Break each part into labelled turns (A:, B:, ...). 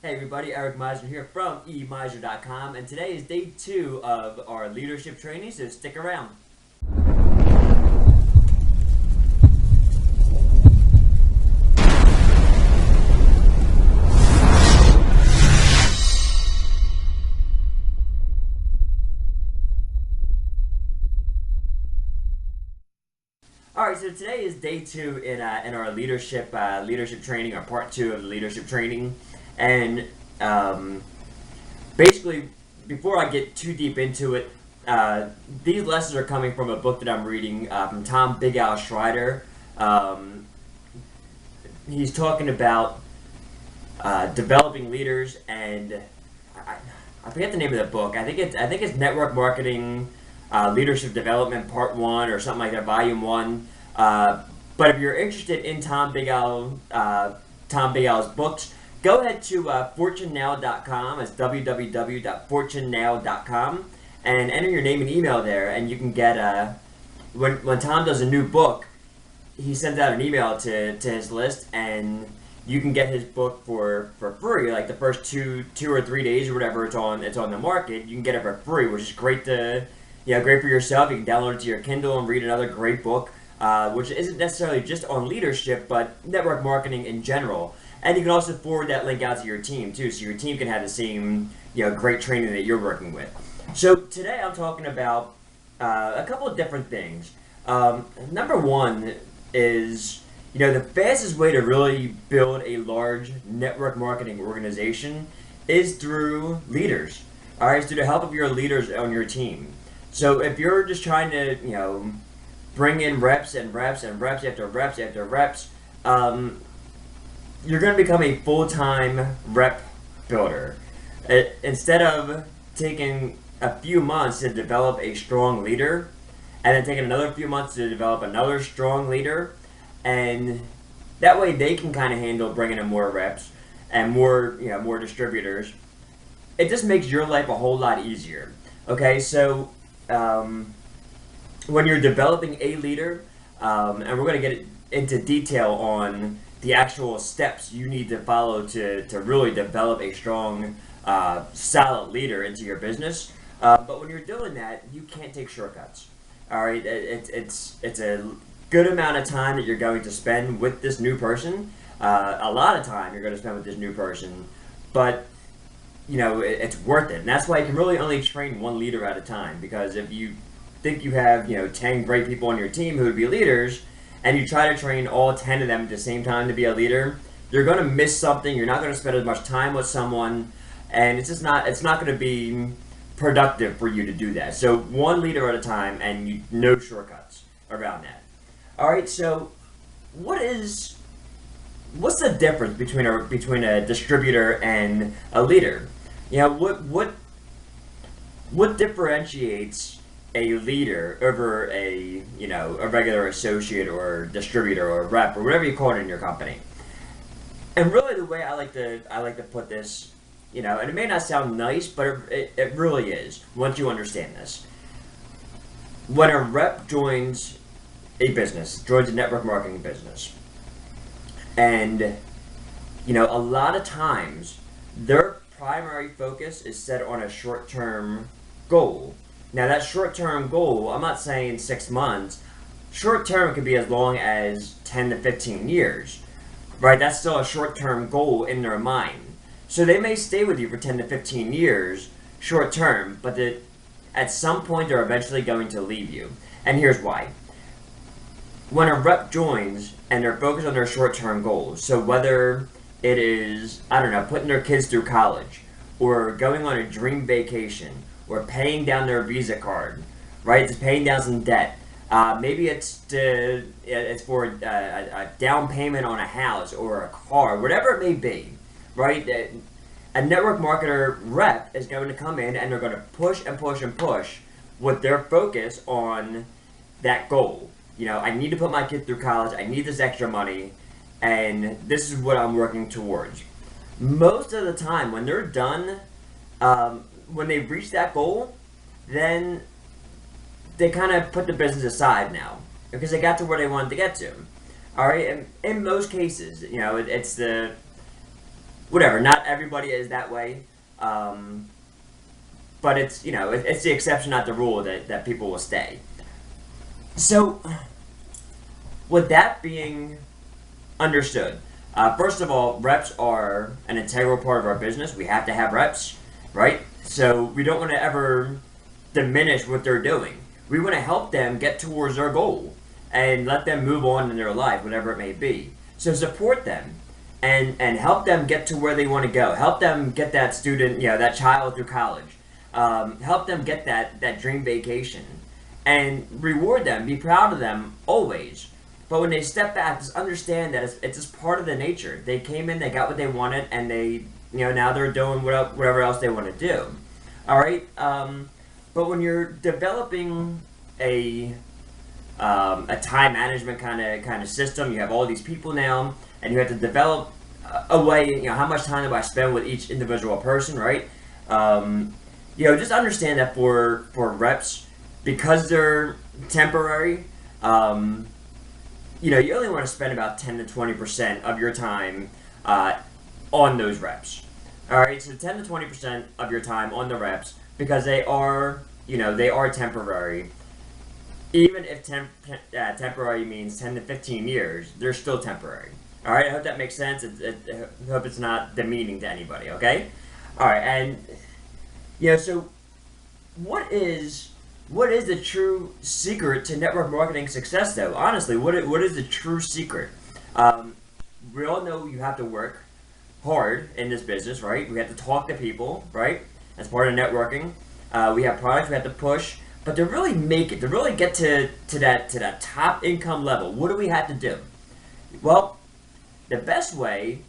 A: Hey everybody, Eric Meisner here from eMeisner.com, and today is day 2 of our leadership training, so stick around. Alright, so today is day 2 in our leadership training, or part 2 of the leadership training, and basically, before I get too deep into it, these lessons are coming from a book that I'm reading from Tom Big Al Schreider. He's talking about developing leaders, and I forget the name of the book. I think it's Network Marketing, Leadership Development Part 1 or something like that, Volume 1. But if you're interested in Tom Big Al's books, go ahead to fortunenow.com. It's www.fortunenow.com, and enter your name and email there, and you can get when Tom does a new book, he sends out an email to his list, and you can get his book for free, like the first two or 3 days or whatever it's on the market. You can get it for free, which is great great for yourself. You can download it to your Kindle and read another great book, which isn't necessarily just on leadership, but network marketing in general. And you can also forward that link out to your team too, so your team can have the same great training that you're working with. So today I'm talking about a couple of different things. Number one is the fastest way to really build a large network marketing organization is through leaders. All right, it's through the help of your leaders on your team. So if you're just trying to bring in reps and reps and reps after reps after reps, you're going to become a full-time rep builder. Instead of taking a few months to develop a strong leader, and then taking another few months to develop another strong leader, and that way they can kind of handle bringing in more reps and more distributors. It just makes your life a whole lot easier. Okay, so when you're developing a leader, and we're going to get into detail on the actual steps you need to follow to really develop a strong, solid leader into your business. But when you're doing that, you can't take shortcuts. All right, it's a good amount of time that you're going to spend with this new person. A lot of time you're going to spend with this new person, but it's worth it. And that's why you can really only train one leader at a time, because if you think you have 10 great people on your team who would be leaders, and you try to train all 10 of them at the same time to be a leader, you're going to miss something. You're not going to spend as much time with someone, and it's not going to be productive for you to do that. So one leader at a time, and no shortcuts around that. All right, so what's the difference between a distributor and a leader? What differentiates a leader over a regular associate or distributor or rep or whatever you call it in your company? And really, the way I like to put this, and it may not sound nice, but it really is once you understand this. When a rep joins a network marketing business, and a lot of times their primary focus is set on a short-term goal. Now that short-term goal, I'm not saying 6 months. Short-term could be as long as 10 to 15 years, right? That's still a short-term goal in their mind. So they may stay with you for 10 to 15 years, short-term, but at some point they're eventually going to leave you. And here's why. When a rep joins and they're focused on their short-term goals, so whether it is, putting their kids through college, or going on a dream vacation, or paying down their Visa card, right? It's paying down some debt. Maybe it's for a down payment on a house or a car, whatever it may be, right? A network marketer rep is going to come in and they're going to push and push and push with their focus on that goal. I need to put my kid through college. I need this extra money, and this is what I'm working towards. Most of the time, when they're done, when they've reached that goal, then they kind of put the business aside now, because they got to where they wanted to get to. All right, and in most cases, it's the whatever. Not everybody is that way, um, but it's it's the exception, not the rule, that people will stay. So, with that being understood, first of all, reps are an integral part of our business. We have to have reps, right? So we don't want to ever diminish what they're doing. We want to help them get towards their goal and let them move on in their life, whatever it may be. So support them and help them get to where they want to go. Help them get that student, that child through college. Help them get that dream vacation, and reward them. Be proud of them always. But when they step back, just understand that it's just part of the nature. They came in, they got what they wanted, and they, now they're doing whatever else they want to do. All right. But when you're developing a time management kind of system, you have all these people now, and you have to develop a way. How much time do I spend with each individual person, right? Just understand that for reps, because they're temporary. You only want to spend about 10 to 20% of your time on those reps. All right, so 10 to 20% of your time on the reps, because they are temporary. Even if temporary means 10 to 15 years, they're still temporary. All right, I hope that makes sense. I hope it's not demeaning to anybody, okay? All right, and, so what is the true secret to network marketing success, though? Honestly, what is the true secret? We all know you have to work hard in this business, right? We have to talk to people, right? As part of networking. We have products we have to push, but to really get to that top income level, what do we have to do? Well, the best way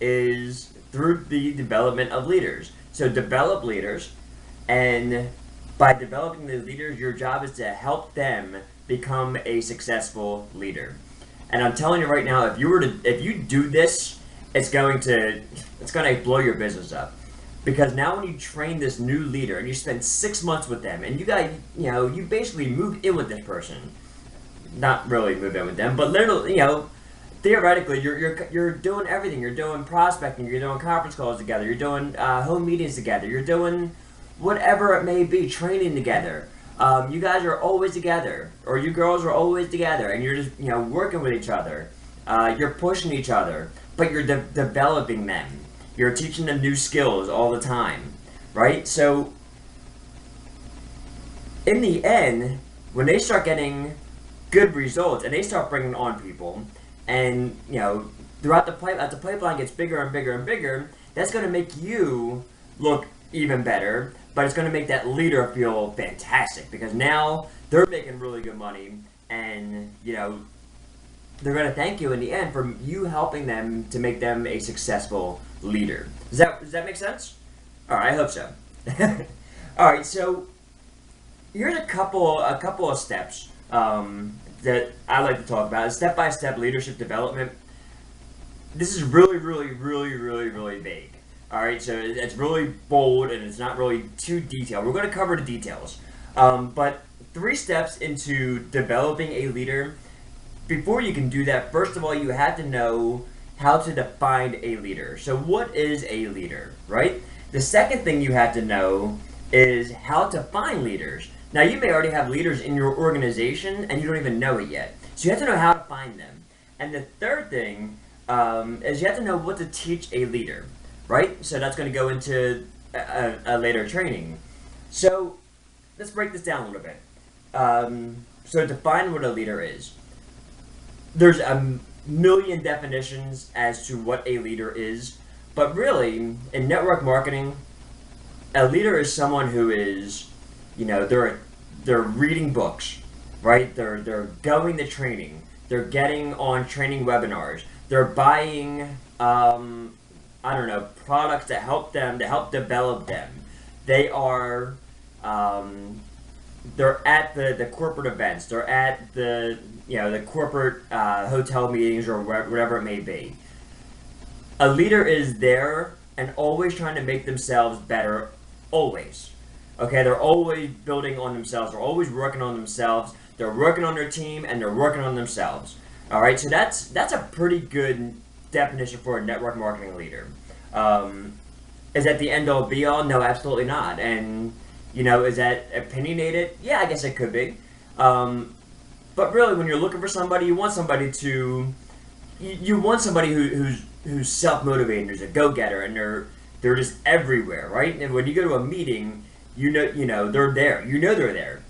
A: is through the development of leaders. So develop leaders, and by developing the leaders, your job is to help them become a successful leader. And I'm telling you right now, if you do this, it's going to blow your business up. Because now when you train this new leader and you spend 6 months with them, and you basically move in with this person, not really move in with them, but literally, theoretically, you're doing everything. You're doing prospecting, you're doing conference calls together, you're doing home meetings together, you're doing whatever it may be, training together. You guys are always together, or you girls are always together, and you're just working with each other. You're pushing each other, but you're developing them. You're teaching them new skills all the time, right? So, in the end, when they start getting good results and they start bringing on people, and throughout as the pipeline gets bigger and bigger and bigger, that's going to make you look even better, but it's going to make that leader feel fantastic, because now they're making really good money, and they're going to thank you in the end for you helping them to make them a successful leader. Does that make sense? All right, I hope so. All right, so here's a couple of steps that I like to talk about. Step-by-step leadership development. This is really, really, really, really, really vague. All right, so it's really bold and it's not really too detailed. We're going to cover the details, but 3 steps into developing a leader. Before you can do that, first of all, you have to know how to define a leader. So what is a leader, right? The second thing you have to know is how to find leaders. Now, you may already have leaders in your organization and you don't even know it yet. So you have to know how to find them. And the third thing is you have to know what to teach a leader, right? So that's going to go into a later training. So let's break this down a little bit. So define what a leader is. There's a million definitions as to what a leader is, but really, in network marketing, a leader is someone who is, they're reading books, right? They're going to training, they're getting on training webinars, they're buying, products that help develop them. They are, they're at the corporate events, they're at the corporate hotel meetings or whatever it may be. A leader is there and always trying to make themselves better, always. Okay, they're always building on themselves, they're always working on themselves, they're working on their team, and they're working on themselves. All right, so that's a pretty good definition for a network marketing leader. Is that the end all be all? No, absolutely not. And is that opinionated? Yeah, I guess it could be. But really, when you're looking for somebody, you want somebody to you want somebody who's self motivated, who's a go getter, and they're just everywhere, right? And when you go to a meeting, they're there. They're there.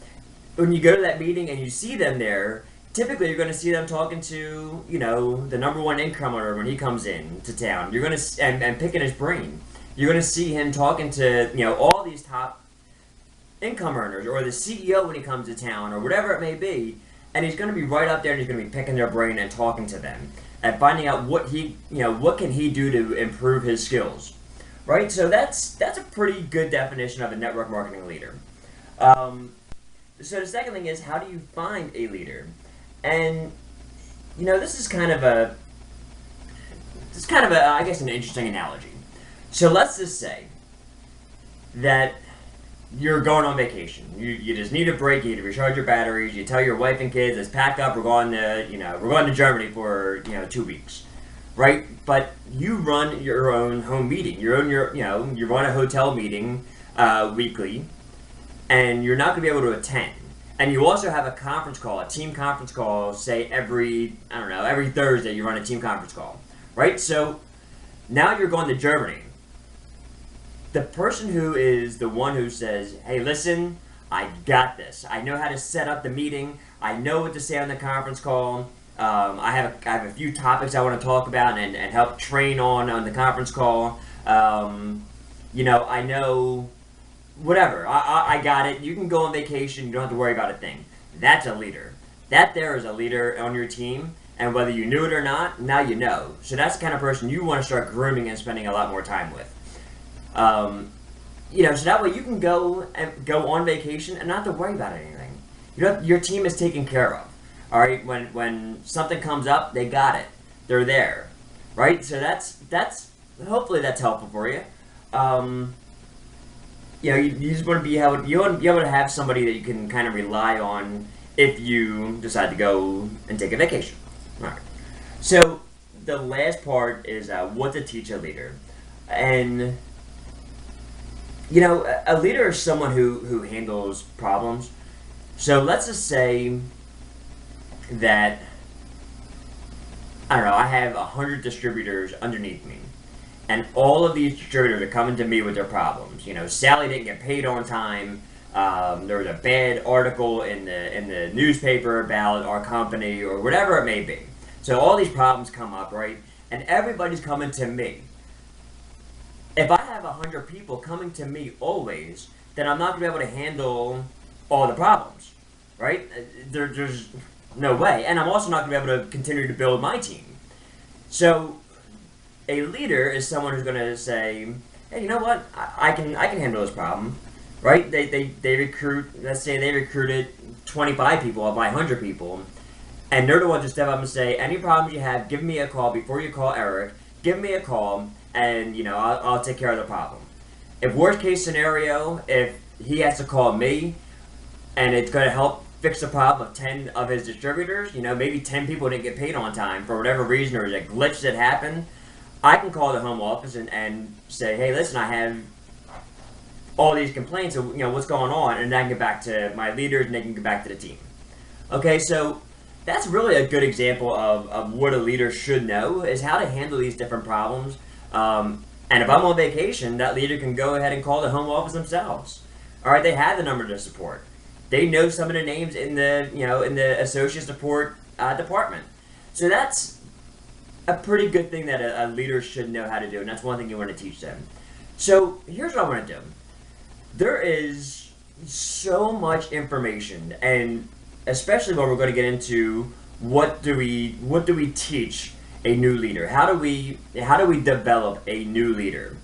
A: When you go to that meeting and you see them there, typically you're going to see them talking to the number one income earner when he comes in to town. You're going to and picking his brain. You're going to see him talking to all these top income earners, or the CEO when he comes to town, or whatever it may be, and he's going to be right up there and he's going to be picking their brain and talking to them and finding out what can he do to improve his skills, right? So that's a pretty good definition of a network marketing leader. So the second thing is, how do you find a leader? And this is kind of a I guess an interesting analogy. So let's just say that you're going on vacation. You just need a break. You need to recharge your batteries. You tell your wife and kids, let's pack up. We're going to Germany for 2 weeks, right? But you run your own home meeting. You run a hotel meeting weekly, and you're not going to be able to attend. And you also have a conference call, a team conference call. Say every Thursday you run a team conference call, right? So now you're going to Germany. The person who is the one who says, hey, listen, I got this. I know how to set up the meeting. I know what to say on the conference call. I have a few topics I want to talk about and help train on the conference call. I know whatever. I got it. You can go on vacation. You don't have to worry about a thing. That's a leader. That there is a leader on your team. And whether you knew it or not, now you know. So that's the kind of person you want to start grooming and spending a lot more time with. So that way you can go on vacation and not have to worry about anything. Your team is taken care of. All right, when something comes up, they got it. They're there, right? So that's hopefully that's helpful for you. You just want to be able to have somebody that you can kind of rely on if you decide to go and take a vacation. All right. So the last part is what to teach a leader, and a leader is someone who handles problems. So let's just say that, I don't know, I have 100 distributors underneath me. And all of these distributors are coming to me with their problems. Sally didn't get paid on time. There was a bad article in the newspaper about our company, or whatever it may be. So all these problems come up, right? And everybody's coming to me. If I have 100 people coming to me always, then I'm not going to be able to handle all the problems, right? There's no way. And I'm also not going to be able to continue to build my team. So a leader is someone who's going to say, hey, you know what? I can handle this problem, right? They recruit, let's say they recruited 25 people of my 100 people, and they're the ones who step up and say, any problems you have, give me a call before you call Eric. Give me a call, and I'll take care of the problem. If worst case scenario, if he has to call me, and it's going to help fix the problem of 10 of his distributors, maybe 10 people didn't get paid on time for whatever reason, or there's a glitch that happened, I can call the home office and say, hey, listen, I have all these complaints of what's going on, and then I can get back to my leaders and they can get back to the team. Okay, so that's really a good example of what a leader should know, is how to handle these different problems. And if I'm on vacation, that leader can go ahead and call the home office themselves. All right, they have the number to support. They know some of the names in the associate support department. So that's a pretty good thing that a leader should know how to do, and that's one thing you want to teach them. So here's what I want to do. There is so much information, and especially when we're going to get into what do we teach a new leader? How do we develop a new leader?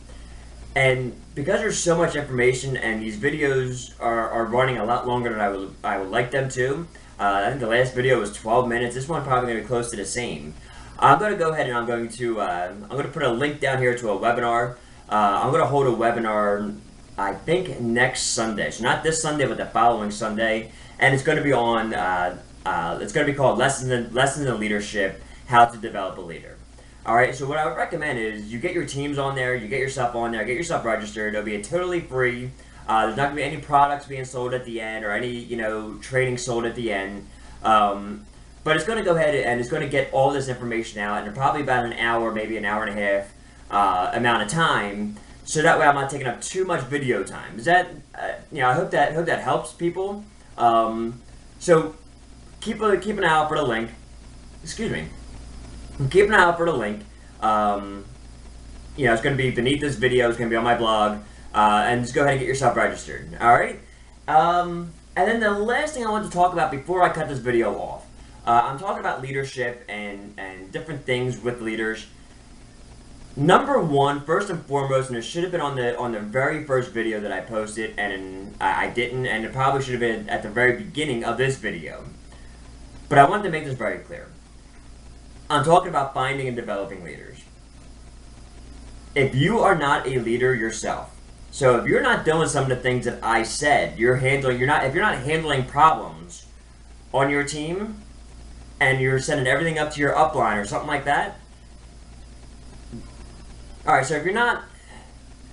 A: And because there's so much information, and these videos are running a lot longer than I would like them to. I think the last video was 12 minutes. This one's probably going to be close to the same. I'm going to go ahead and I'm going to put a link down here to a webinar. I'm going to hold a webinar, I think, next Sunday. So not this Sunday, but the following Sunday. And it's going to be on, it's going to be called Lessons in Leadership, How to Develop a Leader. Alright, so what I would recommend is you get your teams on there, you get yourself on there, get yourself registered. It'll be totally free. There's not going to be any products being sold at the end or any, trading sold at the end. But it's going to go ahead and it's going to get all this information out in probably about an hour, maybe an hour and a half amount of time. So that way I'm not taking up too much video time. Is that, I hope that helps people. So keep an eye out for the link. Excuse me. Keep an eye out for the link. It's going to be beneath this video. It's going to be on my blog. And just go ahead and get yourself registered. Alright? And then the last thing I want to talk about before I cut this video off. I'm talking about leadership and different things with leaders. Number one, first and foremost, and it should have been on the very first video that I posted, and I didn't, and it probably should have been at the very beginning of this video. But I wanted to make this very clear. I'm talking about finding and developing leaders. If you are not a leader yourself, so if you're not doing some of the things that I said, if you're not handling problems on your team, and you're sending everything up to your upline or something like that. Alright, so if you're not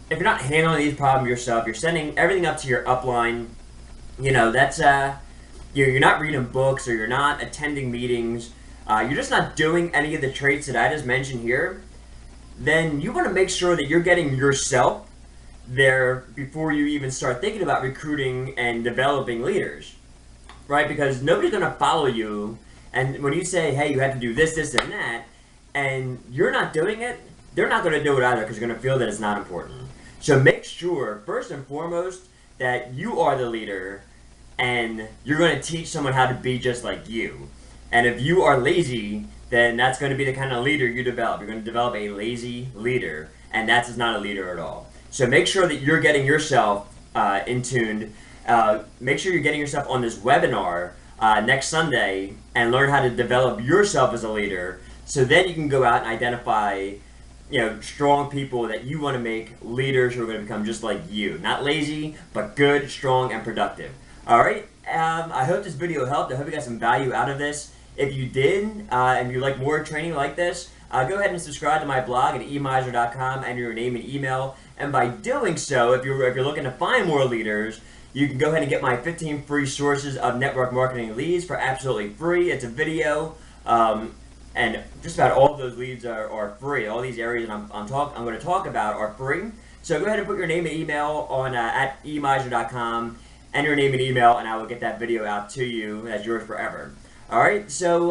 A: handling these problems yourself, you're sending everything up to your upline, that's you're not reading books or you're not attending meetings. You're just not doing any of the traits that I just mentioned here, then you want to make sure that you're getting yourself there before you even start thinking about recruiting and developing leaders, right? Because nobody's going to follow you, and when you say, hey, you have to do this, this, and that, and you're not doing it, they're not going to do it either because they're going to feel that it's not important. So make sure, first and foremost, that you are the leader and you're going to teach someone how to be just like you. And if you are lazy, then that's going to be the kind of leader you develop. You're going to develop a lazy leader, and that's not a leader at all. So make sure that you're getting yourself in tuned. Make sure you're getting yourself on this webinar next Sunday and learn how to develop yourself as a leader. So then you can go out and identify, strong people that you want to make leaders who are going to become just like you. Not lazy, but good, strong, and productive. All right. I hope this video helped. I hope you got some value out of this. If you did, and you like more training like this, go ahead and subscribe to my blog at emiser.com, enter your name and email. And by doing so, if you're looking to find more leaders, you can go ahead and get my 15 free sources of network marketing leads for absolutely free. It's a video, and just about all of those leads are free. All these areas that I'm going to talk about are free. So go ahead and put your name and email on at emiser.com, enter your name and email, and I will get that video out to you as yours forever. All right, so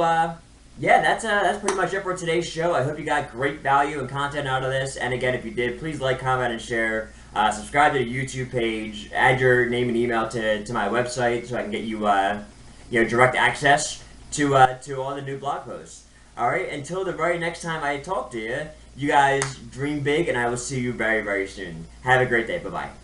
A: yeah, that's pretty much it for today's show. I hope you got great value and content out of this. And again, if you did, please like, comment, and share. Subscribe to the YouTube page. Add your name and email to my website so I can get you direct access to all the new blog posts. All right, until the very next time I talk to you, you guys dream big, and I will see you very, very soon. Have a great day. Bye bye.